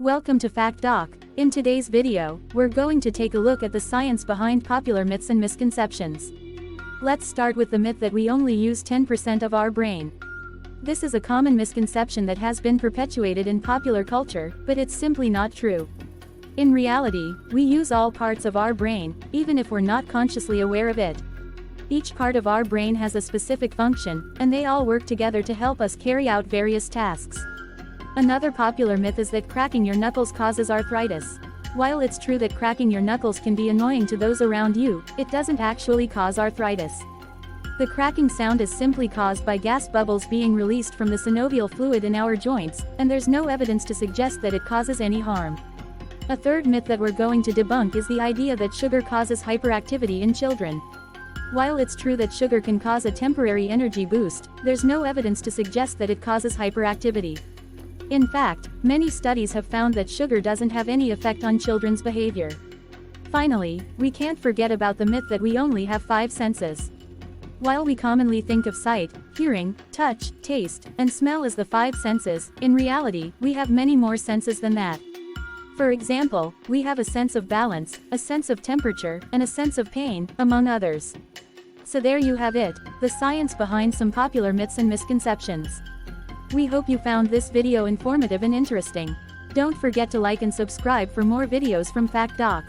Welcome to factdoc. In today's video, we're going to take a look at the science behind popular myths and misconceptions. Let's start with the myth that we only use 10% of our brain. This is a common misconception that has been perpetuated in popular culture, but it's simply not true. In reality, we use all parts of our brain, even if we're not consciously aware of it. Each part of our brain has a specific function, and they all work together to help us carry out various tasks. Another popular myth is that cracking your knuckles causes arthritis. While it's true that cracking your knuckles can be annoying to those around you, it doesn't actually cause arthritis. The cracking sound is simply caused by gas bubbles being released from the synovial fluid in our joints, and there's no evidence to suggest that it causes any harm. A third myth that we're going to debunk is the idea that sugar causes hyperactivity in children. While it's true that sugar can cause a temporary energy boost, there's no evidence to suggest that it causes hyperactivity. In fact, many studies have found that sugar doesn't have any effect on children's behavior. Finally, we can't forget about the myth that we only have 5 senses. While we commonly think of sight, hearing, touch, taste, and smell as the 5 senses, in reality, we have many more senses than that. For example, we have a sense of balance, a sense of temperature, and a sense of pain, among others. So there you have it, the science behind some popular myths and misconceptions. We hope you found this video informative and interesting. Don't forget to like and subscribe for more videos from factdoc.